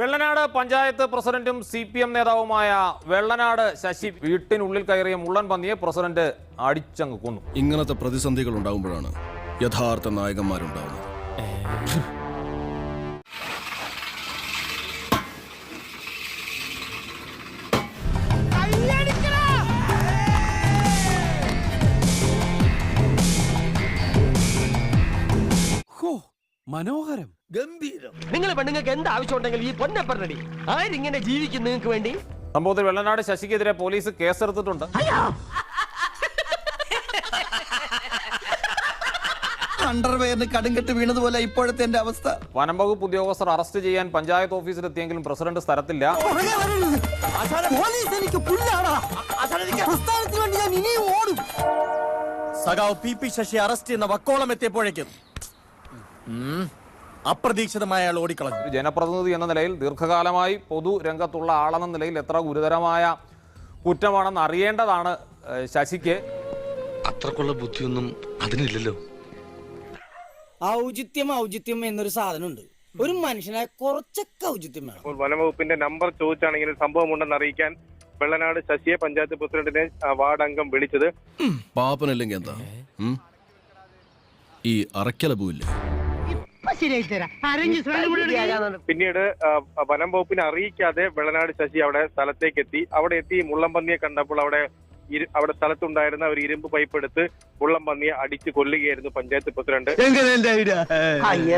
വെള്ളനാട് പഞ്ചായത്ത് പ്രസിഡന്റും CPM നേതാവുമായ വെള്ളനാട് ശശി വീട്ടിനുള്ളിൽ കയറിയ മുള്ളൻ പന്നിയെ പ്രസിഡന്റ് അടിച്ചങ്ങ് കൊന്നു. ഇങ്ങനത്തെ പ്രതിസന്ധികൾ ഉണ്ടാകുമ്പോഴാണ് യഥാർത്ഥ നായകന്മാരുണ്ടാവുന്നത്. മനോഹരം, ഗംഭീരം. നിങ്ങൾ പെണ്ണുങ്ങൾക്ക് എന്ത് ആവശ്യമുണ്ടെങ്കിൽ ഈ പൊന്നപ്പറടി ആരിങ്ങനെ ജീവിക്കും നിങ്ങൾക്ക് വേണ്ടി. സംഭവത്തിൽ വെള്ളനാട് ശശിക്കെതിരെ പോലീസ് കേസെടുത്തിട്ടുണ്ട്. അണ്ടർവെയറിന് കടുങ്കെട്ട് വീണതുപോലെ ഇപ്പോഴത്തെ എന്റെ അവസ്ഥ. വനം വകുപ്പ് ഉദ്യോഗസ്ഥർ അറസ്റ്റ് ചെയ്യാൻ പഞ്ചായത്ത് ഓഫീസിലെത്തിയെങ്കിലും പ്രസിഡന്റ് സ്ഥലത്തില്ല. സഖാവ് PP ശശി അറസ്റ്റ് ചെയ്യുന്ന വക്കോളം എത്തിയപ്പോഴേക്കും അപ്രതീക്ഷിതമായ അയാൾ ഓടിക്കളഞ്ഞു. ഒരു ജനപ്രതിനിധി എന്ന നിലയിൽ ദീർഘകാലമായി പൊതുരംഗത്തുള്ള ആളെന്ന നിലയിൽ എത്ര ഗുരുതരമായ കുറ്റമാണെന്ന് അറിയേണ്ടതാണ് ശശിക്ക്. അത്രക്കുള്ള ബുദ്ധിയൊന്നും അതിനില്ലല്ലോ. ഔചിത്യം എന്നൊരു സാധനമുണ്ട്. ഒരു മനുഷ്യനെ കുറച്ചൊക്കെ ഔചിത്യം വേണം. വനംവകുപ്പിന്റെ നമ്പർ ചോദിച്ചാണെങ്കിൽ സംഭവം ഉണ്ടെന്ന് അറിയിക്കാൻ വെള്ളനാട് ശശിയെ പഞ്ചായത്ത് പ്രസിഡന്റിനെ വാർഡ് അംഗം വിളിച്ചത്. പാപ്പനല്ലെങ്കിൽ എന്താ ഈ അറക്കല പോവില്ലേ? പിന്നീട് വനം വകുപ്പിനെ അറിയിക്കാതെ വെള്ളനാട് ശശി അവിടെ സ്ഥലത്തേക്ക് എത്തി. അവിടെ എത്തി മുള്ളംപന്നിയെ കണ്ടപ്പോൾ അവിടെ സ്ഥലത്തുണ്ടായിരുന്ന ഒരു ഇരുമ്പ് പൈപ്പ് എടുത്ത് മുള്ളംപന്നിയെ അടിച്ച് കൊല്ലുകയായിരുന്നു പഞ്ചായത്ത് പ്രസിഡന്റ്.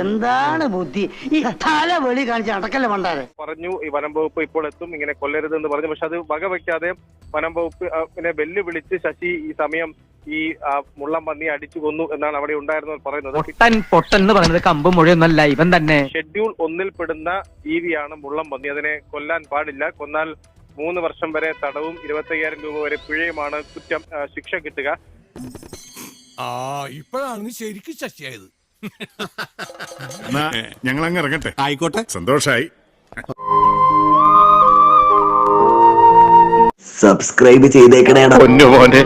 എന്താണ് ബുദ്ധി ഈ തല വെളി കാണിച്ച് അടക്കല്ലേ മണ്ടാരെ പറഞ്ഞു ഈ വനം വകുപ്പ് ഇപ്പോൾ എത്തും, ഇങ്ങനെ കൊല്ലരുതെന്ന് പറഞ്ഞു. പക്ഷെ അത് വകവയ്ക്കാതെ വനം വകുപ്പിനെ വെല്ലുവിളിച്ച് ശശി ഈ സമയം ഈ മുള്ളംപന്നിയെ അടിച്ചു കൊന്നു എന്നാണ് അവിടെ ഉണ്ടായിരുന്നവർ പറയുന്നത്. പൊട്ടൻ എന്ന് പറയുന്നത് കമ്പും മുഴയൊന്നല്ല, ഇവൻ തന്നെ. ഷെഡ്യൂൾ 1-ൽ പെടുന്ന ജീവിയാണ് മുള്ളംപന്നി. അതിനെ കൊല്ലാൻ പാടില്ല. കൊന്നാൽ 3 വർഷം വരെ തടവും 25,000 രൂപ വരെ പിഴയുമാണ് കുറ്റം ശിക്ഷ കിട്ടുക. ഇപ്പോഴാണ് ശരിക്കും ശശിയായത്. ഞങ്ങൾ അങ്ങ് ഇറങ്ങട്ടെ. ആയിക്കോട്ടെ, സന്തോഷായി. സബ്സ്ക്രൈബ് ചെയ്തേക്കണേ. പൊന്നു മോനെ.